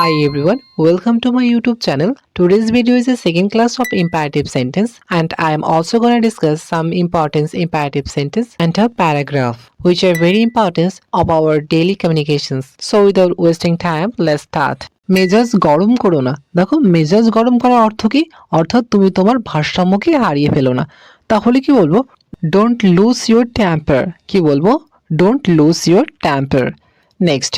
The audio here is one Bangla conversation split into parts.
Hi everyone, welcome to my YouTube channel. Today's video is a second class of imperative sentence and I am also going to discuss some important imperative sentence and a paragraph which are very important of our daily communications. So without wasting time, let's start. মেজাজ গরম করো না। দেখো মেজাজ গরম করার অর্থ কি? অর্থাৎ তুমি তোমার ভারসাম্যকে হারিয়ে ফেলো না। তাহলে কি বলবো? Don't lose your temper। কি বলবো? Don't lose your temper। Next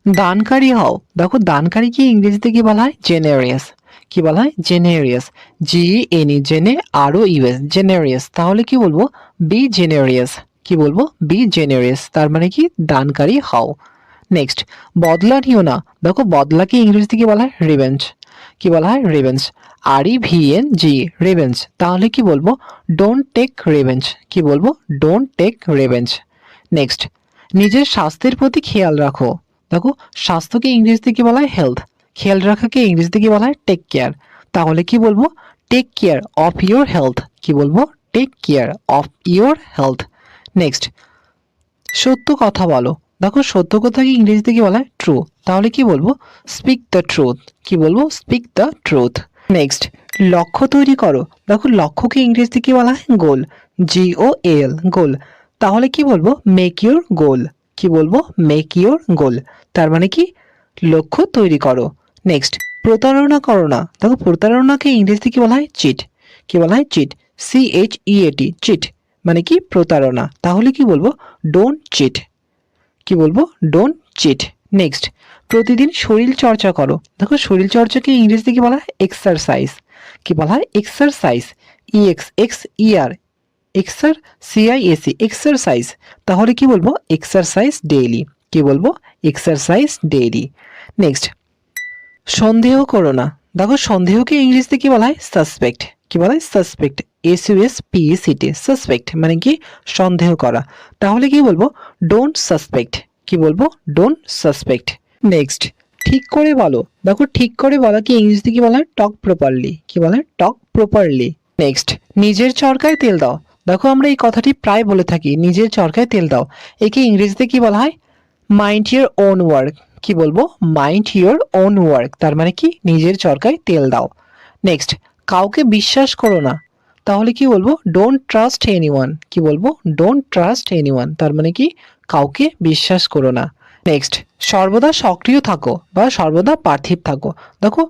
দানকারী হও। দেখো দানকারী কি ইংরেজিতে কি বলা হয়? জেনারিয়াস। কি বলা হয়? জেনারিয়াস। GENE জেনে আরও ইউএস জেনারিয়াস। তাহলে কি বলবো? Be generous. কি বলবো? Be generous. তার মানে কি দানকারী হও। নেক্সট বদলা নিও না। দেখো বদলাকে ইংরেজিতে কি বলা হয়? রিভেঞ্জ। কি বলা হয়? রিভেঞ্জ। REVENG revenge. তাহলে কি বলবো? Don't take revenge. কি বলবো? Don't take revenge. নেক্সট নিজের স্বাস্থ্যের প্রতি খেয়াল রাখো। দেখো স্বাস্থ্যকে ইংরেজিতে কি বলা হয়? হেলথ। খেয়াল রাখাকে ইংরেজিতে কি বলা হয়? Take care. তাহলে কি বলবো? Take care of your health. কি বলবো? Take care of your health. Next সত্য কথা বলো। দেখো সত্য কথাকে ইংরেজিতে কি বলা হয়? ট্রু। তাহলে কি বলবো? Speak the truth. কি বলবো? Speak the truth. নেক্সট লক্ষ্য তৈরি করো। দেখো লক্ষ্যকে ইংরেজিতে কি বলা হয়? গোল। GOAL গোল। তাহলে কি বলবো? Make your goal. কি বলবো? Make your goal. তার মানে কি লক্ষ্য তৈরি করো। নেক্সট প্রতারণা করো না। দেখো প্রতারণাকে ইংরেজিতে কি বলা হয়? চিট। কি বলা হয়? চিট। CHEAT চিট মানে কি প্রতারণা। তাহলে কি বলবো? Don't cheat. কি বলবো? Don't cheat. নেক্সট প্রতিদিন শরীর চর্চা করো। দেখো শরীর চর্চাকে ইংরেজিতে কি বলা হয়? এক্সারসাইজ। কি বলা হয়? Exercise. EXXER XR CIAC exercise. তাহলে কি বলবো? Exercise daily. কি বলবো? Exercise daily. নেক্সট সন্দেহ করো না। দেখো সন্দেহকে ইংরেজিতে কি বলা হয়? সাসপেক্ট। কি বলা হয়? সাসপেক্ট। SUSPECT সাসপেক্ট মানে কি সন্দেহ করা। তাহলে কি বলবো? Don't suspect. কি বলবো? Don't suspect. নেক্সট ঠিক করে বলো। দেখো ঠিক করে বলাকে ইংরেজিতে কি বলা হয়? টক প্রপারলি। কি বলা হয়? টক প্রপারলি। নেক্সট নিজের চরকায় তেল দাও। দেখো আমরা এই কথাটি প্রায় বলে থাকি, নিজের চরকায় তেল দাও। একে ইংরেজিতে কি বলা হয়? Mind your own work. কি বলবো? Mind your own work. তার মানে কি নিজের চরকায় তেল দাও। নেক্সট কাউকে বিশ্বাস করো না। তাহলে কি বলবো? Don't trust anyone. কি বলবো? Don't trust anyone. তার মানে কি কাউকে বিশ্বাস করো না। নেক্সট সর্বদা সক্রিয় থাকো বা সর্বদা পার্থিব থাকো। দেখো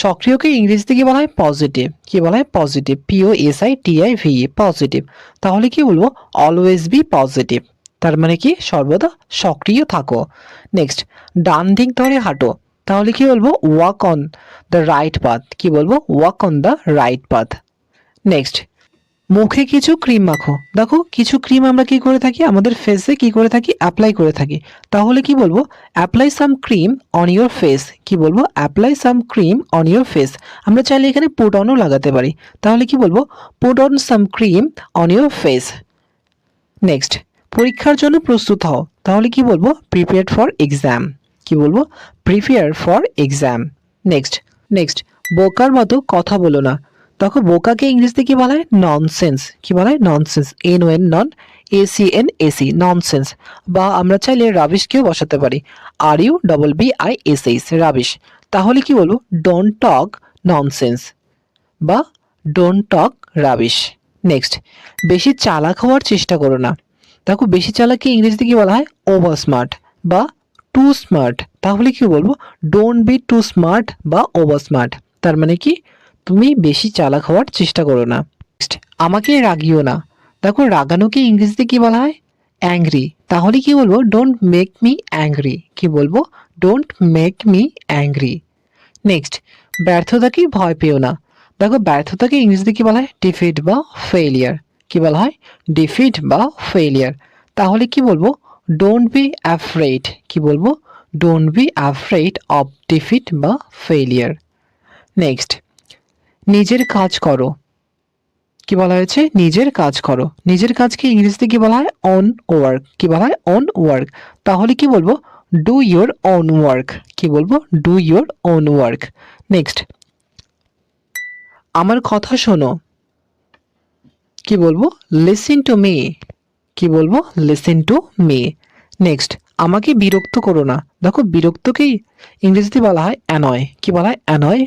সক্রিয়কে ইংরেজিতে কি বলা হয়? পজিটিভ। কি বলা হয়? পজিটিভ। POSITIVE positive. তাহলে কি বলবো? Always be positive. তার মানে কি সর্বদা সক্রিয় থাকো। নেক্সট ডান দিক ধরে হাঁটো। তাহলে কি বলবো? Walk on the right path. কি বলবো? Walk on the right path. Next মুখে কিছু ক্রিম মাখো। দেখো কিছু ক্রিম আমরা কি করে থাকি? আমাদের ফেসে কি করে থাকি? অ্যাপ্লাই করে থাকি। তাহলে কি বলবো? Apply some cream on your face. কি বলবো? Apply some cream on your face. আমরা চাইলে এখানে পুট অনও লাগাতে পারি। তাহলে কি বলবো? Put on some cream on your face. Next পরীক্ষার জন্য প্রস্তুত হও। তাহলে কি বলবো? Prepare for exam. কি বলবো? Prepare for exam. নেক্সট বোকার মতো কথা বলো না। দেখো বোকাকে ইংরেজিতে কি বলা হয়? ননসেন্স। কি বলা হয়? ননসেন্স। NON নন ACNAC ননসেন্স। বা আমরা চাইলে রাবিশকেও বসাতে পারি। RUBBISH rubbish. তাহলে কি বলবো? ডোন্ট টক ননসেন্স বা ডোন্ট টক রাবিশ। নেক্সট বেশি চালাক হওয়ার চেষ্টা করো না। দেখো বেশি চালাককে ইংরেজিতে কি বলা হয়? ওভার স্মার্ট বা টু স্মার্ট। তাহলে কি বলবো? ডোন্ট বি টু স্মার্ট বা ওভার স্মার্ট। তার মানে কি তুমি বেশি চালাক হওয়ার চেষ্টা করো না। নেক্সট আমাকে রাগিও না। দেখো রাগানোকে ইংরেজিতে কি বলা হয়? অ্যাংরি। তাহলে কি বলবো? Don't make me angry. কি বলবো? Don't make me angry. Next ব্যর্থতাকে ভয় পেও না। দেখো ব্যর্থতাকে ইংরেজিতে কি বলা হয়? ডিফিট বা ফেলিয়ার। কি বলা হয়? ডিফিট বা ফেলিয়ার। তাহলে কি বলবো? Don't be afraid. কি বলবো? Don't be afraid of defeat বা ফেলিয়ার। নেক্সট নিজের কাজ করো। কি বলা হয়েছে? নিজের কাজ করো। নিজের কাজকে ইংরেজিতে কি বলা হয়? On work. কি বলা হয়? On work. তাহলে কি বলবো? Do your own work. কি বলবো? Do your own work. Next আমার কথা শোনো। কি বলবো? Listen to me. কি বলবো? Listen to me. নেক্সট আমাকে বিরক্ত করো না। দেখো বিরক্তকেই ইংরেজিতে বলা হয় অ্যানয়। কি বলা হয়? অ্যানয়।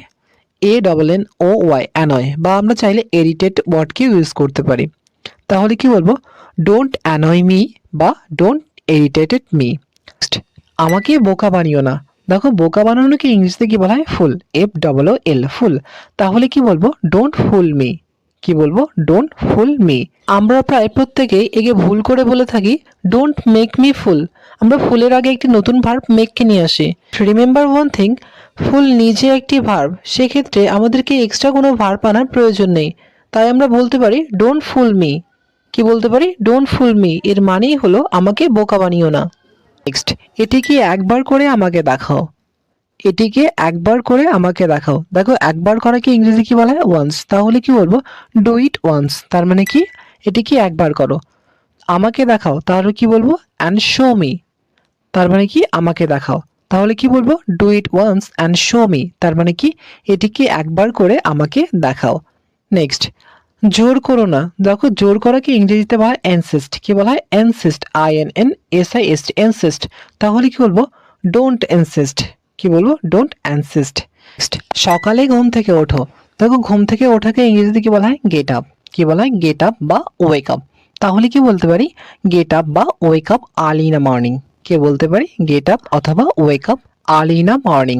ANNOY, annoy. বা আমরা চাইলে ইরিটেট ওয়ার্ডকে ইউজ করতে পারি। তাহলে কি বলবো? ডোন্ট অ্যানয় মি বা ডোন্ট ইরিটেটেড মি। আমাকে বোকা বানিও না। দেখো বোকা বানানোকে ইংরেজিতে কি বলা হয়? ফুল। FOOL, ফুল। তাহলে কি বলবো? Don't full me. কি বলবো? Don't full me. আমরা প্রায় প্রত্যেকেই একে ভুল করে বলে থাকি ডোন্ট মেক মি ফুল। আমরা ফুলের আগে একটি নতুন ভার্ব মেককে নিয়ে আসি। রিমেম্বার ওয়ান থিং, ফুল নিজে একটি ভার্ব, সেক্ষেত্রে আমাদেরকে এক্সট্রা কোনো ভার্ব আনার প্রয়োজন নেই। তাই আমরা বলতে পারি ডোন্ট ফুল মি। কি বলতে পারি? Don't full me. এর মানেই হলো আমাকে বোকা বানিও না। নেক্সট, এটিকে একবার করে আমাকে দেখাও। এটিকে একবার করে আমাকে দেখাও। দেখো একবার করাকে ইংরেজি কি বলা হয়? ওয়ান্স। তাহলে কি বলবো? Do it once. তার মানে কি? এটিকে একবার করো। আমাকে দেখাও, তাহলে কি বলবো? And show me. তার মানে কি? আমাকে দেখাও। তাহলে কি বলবো? Do it once and show me. তার মানে কি? এটিকে একবার করে আমাকে দেখাও। নেক্সট, জোর করো না। দেখো জোর করাকে ইংরেজিতে বলা হয় এনসিস্ট। কি বলা হয়? এনসিস্ট। INNSIST, এনসিস্ট। তাহলে কি বলবো? ডোন্ট এনসিস্ট। কি বলবো? ডোন্ট এনসিস্ট। নেক্সট, সকালে ঘুম থেকে ওঠো। দেখো ঘুম থেকে ওঠাকে ইংরেজিতে কি বলা হয়? Get up. কি বলা হয়? গেট আপ বা ওয়েক আপ। তাহলে কি বলতে পারি? গেট আপ বা wake up early in the morning. কে বলতে পারি? গেট আপ অথবা wake up early in the morning.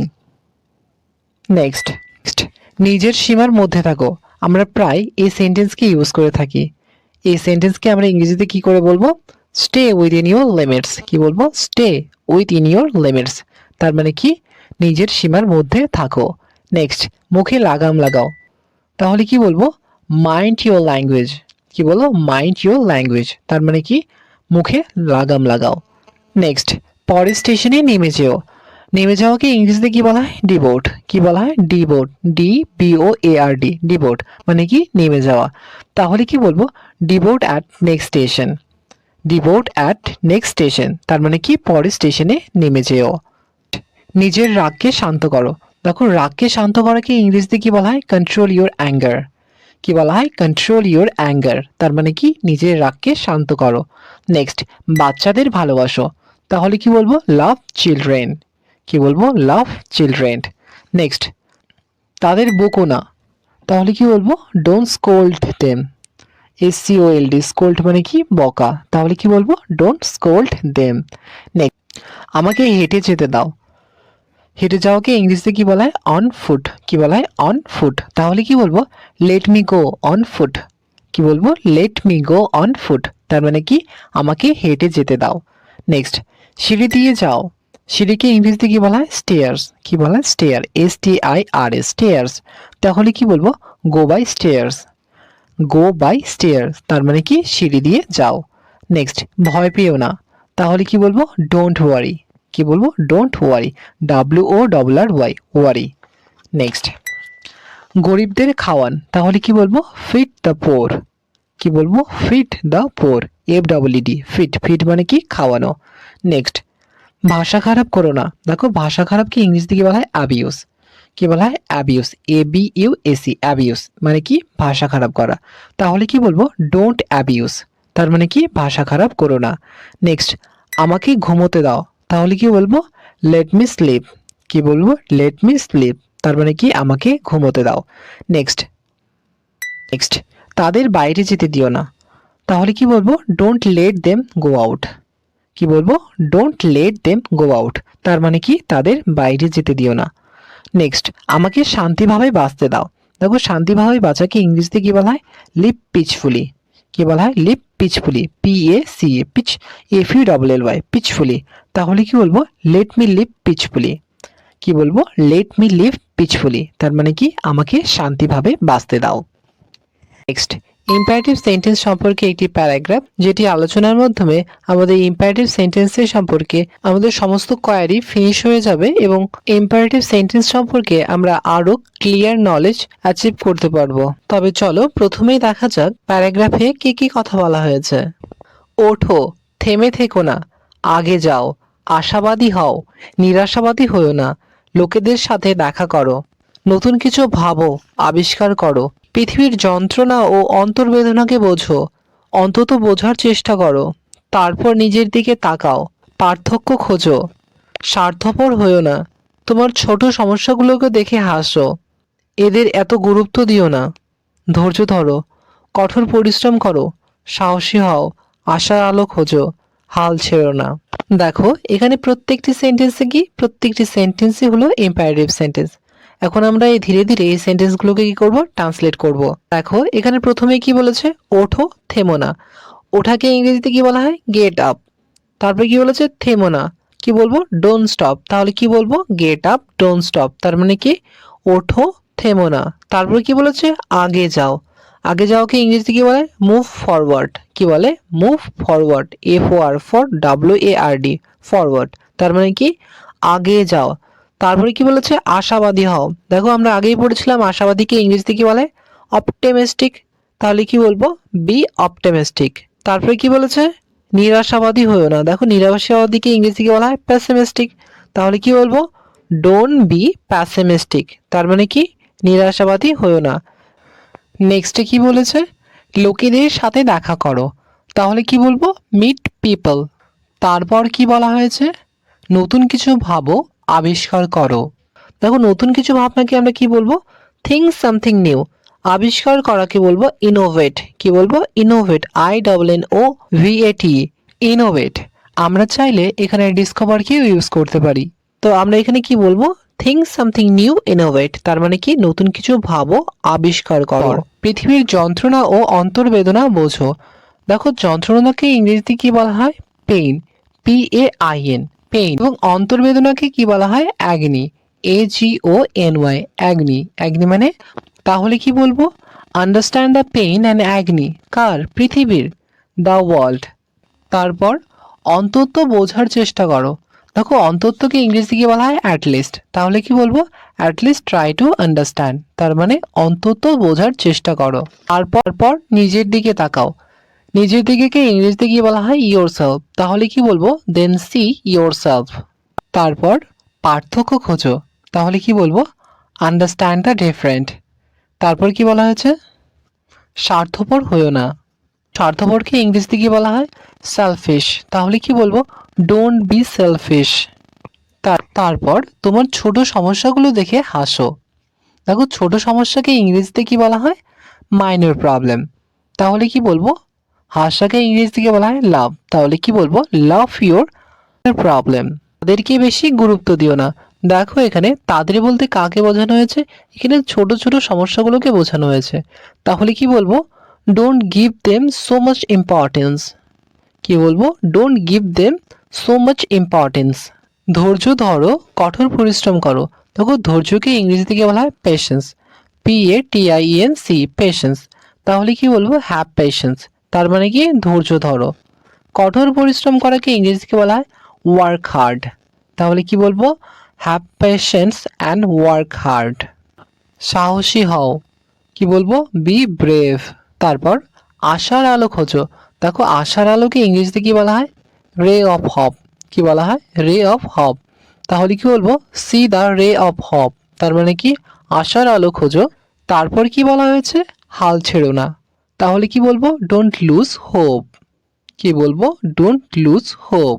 Next, নিজের সীমার মধ্যে থাকো। আমরা প্রায় এই সেন্টেন্সকে ইউজ করে থাকি। এই সেন্টেন্সকে আমরা ইংরেজিতে কি করে বলবো? Stay within your limits. কি বলবো? Stay within your limits. তার মানে কি? নিজের সীমার মধ্যে থাকো। নেক্সট, মুখে লাগাম লাগাও। তাহলে কি বলবো? Mind your language. কি বলবো? Mind your language. তার মানে কি? মুখে লাগাম লাগাও। নেক্সট, পরের স্টেশনে নেমে যেও। নেমে যাওয়াকে ইংরেজিতে কি বলা হয়? ডিবোর্ড। কি বলা হয়? ডিবোর্ড। DBOARD, ডিবোর্ড। মানে কি? নেমে যাওয়া। তাহলে কি বলবো? Deboard at next station. Deboard at next station. তার মানে কি? পরের স্টেশনে নেমে যেও। নিজের রাগকে শান্ত করো। দেখো রাগকে শান্ত করাকে ইংরেজিতে কি বলা হয়? Control your anger. কি বলা হয়? Control your anger. তার মানে কি? নিজের রাগকে শান্ত করো। নেক্সট, বাচ্চাদের ভালোবাসো। তাহলে কি বলবো? লাভ চিলড্রেন। কি বলবো? লাভ চিলড্রেন। নেক্সট, তাদের বকো না। তাহলে কি বলবো? Don't scold them. SCOLD, scold মানে কি? বকা। তাহলে কি বলবো? Don't scold them. নেক্সট, আমাকে হেঁটে যেতে দাও। হেঁটে যাওয়াকে ইংরেজিতে কি বলা হয়? On foot. কি বলা হয়? On foot. তাহলে কি বলবো? Let me go on foot. কি বলবো? Let me go on foot. তার মানে কি? আমাকে হেঁটে যেতে দাও। নেক্সট, সিঁড়ি দিয়ে যাও। সিঁড়িকে ইংরেজিতে কি বলা হয়? স্টেয়ার্স। কি বলা হয়? স্টেয়ার। STIRS, stairs. তাহলে কি বলবো? Go by stairs. Go by stairs. তার মানে কি? সিঁড়ি দিয়ে যাও। নেক্সট, ভয় পেও না। তাহলে কি বলবো? Don't worry. কি বলবো? Don't worry. WORRY, worry. Next, গরিবদের খাওয়ান। তাহলে কি বলবো? Feed the poor. কি বলবো? Feed the poor. FEED, feed. Feed মানে কি? খাওয়ানো। নেক্সট, ভাষা খারাপ করো না। দেখো ভাষা খারাপকে ইংরেজিতে কি বলা হয়? অ্যাবিউস। কি বলা হয়? অ্যাবিউস। ABUS, অ্যাবিউস মানে কি? ভাষা খারাপ করা। তাহলে কি বলবো? Don't abuse. তার মানে কি? ভাষা খারাপ করো না। নেক্সট, আমাকে ঘুমোতে দাও। তাহলে কি বলবো? Let me slip. কি বলবো? Let me slip. তার মানে কি? আমাকে ঘুমোতে দাও। নেক্সট, তাদের বাইরে যেতে দিও না। তাহলে কি বলবো? Don't let them go out. কি বলবো? Don't let them go out. তার মানে কি? তাদের বাইরে যেতে দিও না। নেক্সট, আমাকে শান্তিভাবে বাঁচতে দাও। দেখো শান্তিভাবে বাঁচাকে ইংরেজিতে কি বলা হয়? Live peacefully. কি বলা হয়? Live peacefully. PACA, peace. FULLY, peacefully. তাহলে কি বলবো? Let me live peacefully. কি বলবো? Let me live peacefully. তার মানে কি? আমাকে শান্তিভাবে বাঁচতে দাও। নেক্সট, ইম্পারেটিভ সেন্টেন্স সম্পর্কে একটি প্যারাগ্রাফ, যেটি আলোচনার মাধ্যমে আমাদের ইম্পারেটিভ সেন্টেন্সের সম্পর্কে আমাদের সমস্ত কোয়ারি ফিনিশ হয়ে যাবে এবং ইম্পারেটিভ সেন্টেন্স সম্পর্কে আমরা আরো ক্লিয়ার নলেজ অ্যাচিভ করতে পারবো। তবে চলো প্রথমেই দেখা যাক প্যারাগ্রাফে কি কি কথা বলা হয়েছে। ওঠো, থেমে থেকো না, আগে যাও, আশাবাদী হও, নিরাশাবাদী হও না, লোকেদের সাথে দেখা করো, নতুন কিছু ভাবো, আবিষ্কার করো, পৃথিবীর যন্ত্রণা ও অন্তর্বেদনাকে বোঝো, অন্তত বোঝার চেষ্টা করো, তারপর নিজের দিকে তাকাও, পার্থক্য খোঁজো, স্বার্থপর হইও না, তোমার ছোট সমস্যাগুলোকে দেখে হাসো, এদের এত গুরুত্ব দিও না, ধৈর্য ধরো, কঠোর পরিশ্রম করো, সাহসী হও, আশার আলো খোঁজো, হাল ছেড়ো না। দেখো এখানে প্রত্যেকটি সেন্টেন্সই হলো ইম্পারেটিভ সেন্টেন্স। এখন আমরা এই ধীরে ধীরে এই সেন্টেন্সগুলোকে কি করব, ট্রান্সলেট করব। দেখো এখানে প্রথমে কি বলেছে, ওঠো থেমো না। ওঠাকে ইংরেজিতে কি বলা হয়, গেট আপ। তারপরে কি বলেছে, থেমো না, কি বলবো, ডোন্ট স্টপ। তাহলে কি বলবো, গেট আপ ডোন্ট স্টপ। তার মানে কি, ওঠো থেমো না। তারপরে কি বলেছে, আগে যাও। আগে যাওকে ইংরেজিতে কি বলে, মুভ ফরওয়ার্ড। কি বলে, move forward, FOR for WARD, forward. তার মানে কি, আগে যাও। তারপরে কি বলেছে, আশাবাদী হও। দেখো আমরা আগেই পড়েছিলাম আশাবাদীকে ইংরেজিতে কি বলে, অপটিমিস্টিক। তাহলে কি বলবো, বি অপটিমিস্টিক। তারপরে কি বলেছে, নিরাশাবাদী হয়েও না। দেখো নিরাশাবাদীকে ইংরেজিতে কি বলা হয়, প্যাসিমিস্টিক। তাহলে কি বলবো, ডোন্ট বি প্যাসিমিস্টিক। তার মানে কি, নিরাশাবাদী হয়েও না। নেক্সটে কি বলেছে, লোকেদের সাথে দেখা করো। তাহলে কি বলবো, মিট পিপল। তারপর কি বলা হয়েছে, নতুন কিছু ভাবো, আবিষ্কার করো। দেখো নতুন কিছু ভাবনাকে আমরা কি বলবো, থিঙ্ক সামথিং নিউ। আবিষ্কার করাকে বলবো ইনোভেট। কি বলবো, ইনোভেট, INNOVAT, ইনোভেট। আমরা চাইলে এখানে ডিসকভারকেও ইউজ করতে পারি। তো আমরা এখানে কি বলবো, থিঙ্ক সামথিং নিউ, ইনোভেট। তার মানে কি, নতুন কিছু ভাবো, আবিষ্কার করো। পৃথিবীর যন্ত্রণা ও অন্তর্বেদনা বোঝো। দেখো যন্ত্রণাকে ইংরেজিতে কি বলা হয়, পেইন, PAIN, পেইন। এবং অন্তর্বেদনাকে কি বলা হয়, অ্যাগনি, AGONY, অ্যাগনি। অ্যাগনি মানে, তাহলে কি বলবো, understand the pain and agony, কার, পৃথিবীর, দ্য ওয়ার্ল্ড। তারপর অন্তত বোঝার চেষ্টা করো। দেখো অন্ততকে ইংরেজিতে কি বলা হয়, অ্যাটলিস্ট। তাহলে কি বলবো, অ্যাটলিস্ট ট্রাই টু আন্ডারস্ট্যান্ড। তার মানে অন্তত বোঝার চেষ্টা করো। তারপর নিজের দিকে তাকাও। নিজের দিকে ইংরেজিতে কি বলা হয়, ইয়োরসেলফ। তাহলে কি বলবো, দেন সি ইয়োরসেলফ। তারপর পার্থক্য খোঁজো। তাহলে কি বলবো, আন্ডারস্ট্যান্ড দ্য ডিফারেন্ট। তারপর কি বলা হয়েছে, স্বার্থপর হইও না। স্বার্থপরকে ইংরেজিতে কি বলা হয়, সেলফিশ। তাহলে কি বলবো, ডোন্ট বি সেলফিশ। তারপর তোমার ছোট সমস্যাগুলো দেখে হাসো। দেখো ছোট সমস্যাকে ইংরেজিতে কি বলা হয়, মাইনর প্রবলেম। তাহলে কি বলবো, হাসাকে ইংরেজিতে কি বলা হয়, লাভ। তাহলে কি বলবো, লাভ ইউর প্রবলেম। তাদেরকে বেশি গুরুত্ব দিও না। দেখো এখানে তাদের বলতে কাকে বোঝানো হয়েছে, এখানে ছোট ছোট সমস্যাগুলোকে বোঝানো হয়েছে। তাহলে কি বলবো, don't give them so much importance. কি বলবো, don't give them so much importance. ধৈর্য ধরো, কঠোর পরিশ্রম করো। দেখো ধৈর্যকে ইংরেজিতে কি বলা হয়, পেশেন্স, PATIENC, পেশেন্স। তাহলে কি বলবো, হ্যাভ পেশেন্স। তার মানে কি, ধৈর্য ধরো। কঠোর পরিশ্রম করাকে ইংরেজিতে বলা হয় ওয়ার্ক হার্ড। তাহলে কি বলবো, have patience and work hard. সাহসী হও। কি বলবো, বি ব্রেভ। তারপর আশার আলো খোঁজো। দেখো আশার আলোকে ইংরেজিতে কি বলা হয়, রে অফ হপ। কি বলা হয়, রে অফ হপ। তাহলে কি বলবো, সি দ্য রে অফ হপ। তার মানে কি, আশার আলো খোঁজো। তারপর কি বলা হয়েছে, হাল ছেড়ো না। তাহলে কি বলবো, ডোন্ট লুজ হোপ। কি বলবো, ডোন্ট লুজ হোপ।